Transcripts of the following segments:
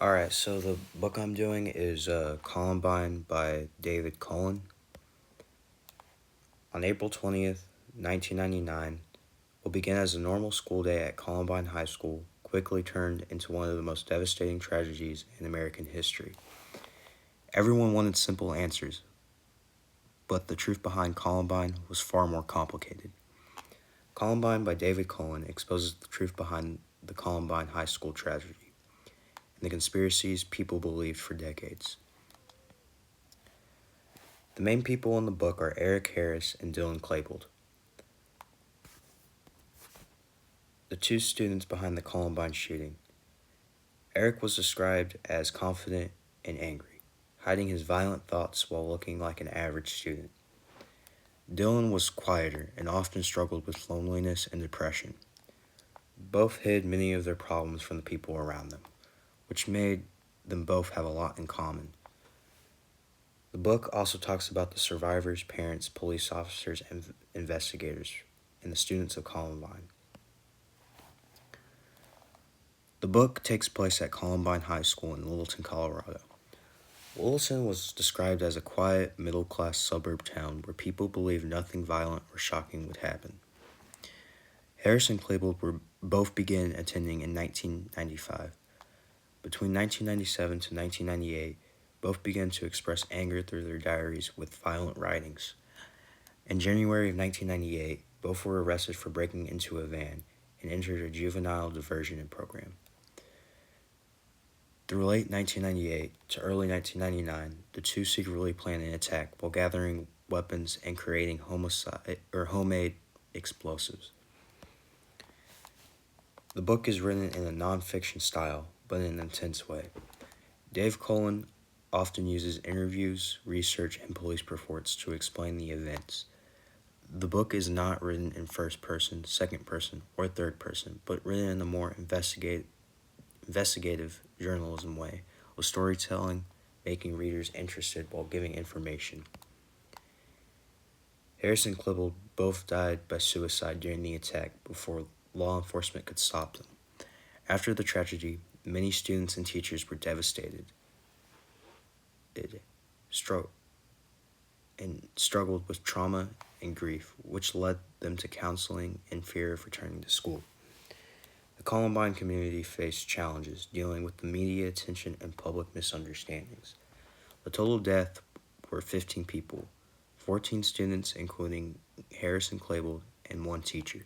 Alright, so the book I'm doing is Columbine by David Cullen. On April 20th, 1999, what began as a normal school day at Columbine High School quickly turned into one of the most devastating tragedies in American history. Everyone wanted simple answers, but the truth behind Columbine was far more complicated. Columbine by David Cullen exposes the truth behind the Columbine High School tragedy and the conspiracies people believed for decades. The main people in the book are Eric Harris and Dylan Klebold, the two students behind the Columbine shooting. Eric was described as confident and angry, hiding his violent thoughts while looking like an average student. Dylan was quieter and often struggled with loneliness and depression. Both hid many of their problems from the people around them, which made them both have a lot in common. The book also talks about the survivors, parents, police officers, and investigators, and the students of Columbine. The book takes place at Columbine High School in Littleton, Colorado. Littleton was described as a quiet, middle-class suburb town where people believed nothing violent or shocking would happen. Harris and Klebold were both began attending in 1995. Between 1997 to 1998, both began to express anger through their diaries with violent writings. In January of 1998, both were arrested for breaking into a van and entered a juvenile diversion program. Through late 1998 to early 1999, the two secretly planned an attack while gathering weapons and creating homemade explosives. The book is written in a non-fiction style, but in an intense way. Dave Cullen often uses interviews, research, and police reports to explain the events. The book is not written in first person, second person, or third person, but written in a more investigative journalism way, with storytelling making readers interested while giving information. Harris and Klebold both died by suicide during the attack before law enforcement could stop them. After the tragedy, many students and teachers were devastated and struggled with trauma and grief, which led them to counseling and fear of returning to school. The Columbine community faced challenges dealing with the media attention and public misunderstandings. The total death were 15 people, 14 students including Harris and Klebold, and one teacher.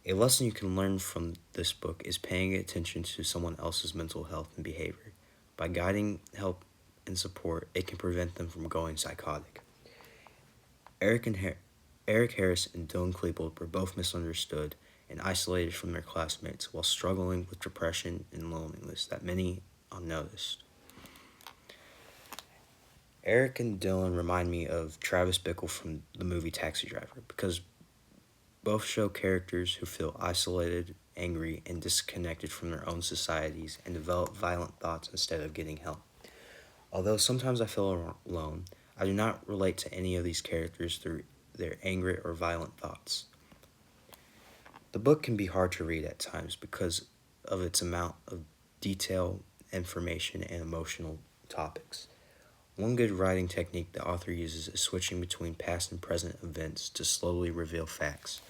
A lesson you can learn from this book is paying attention to someone else's mental health and behavior. By guiding, help, and support, it can prevent them from going psychotic. Eric Harris and Dylan Klebold were both misunderstood and isolated from their classmates while struggling with depression and loneliness that many unnoticed. Eric and Dylan remind me of Travis Bickle from the movie Taxi Driver because both show characters who feel isolated, angry, and disconnected from their own societies and develop violent thoughts instead of getting help. Although sometimes I feel alone, I do not relate to any of these characters through their angry or violent thoughts. The book can be hard to read at times because of its amount of detail, information, and emotional topics. One good writing technique the author uses is switching between past and present events to slowly reveal facts.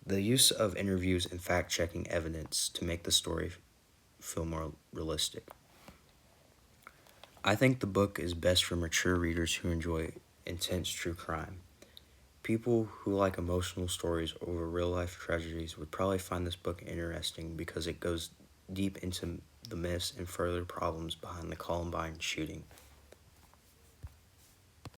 The use of interviews and fact-checking evidence to make the story feel more realistic. I think the book is best for mature readers who enjoy intense true crime. People who like emotional stories over real-life tragedies would probably find this book interesting because it goes deep into the myths and further problems behind the Columbine shooting.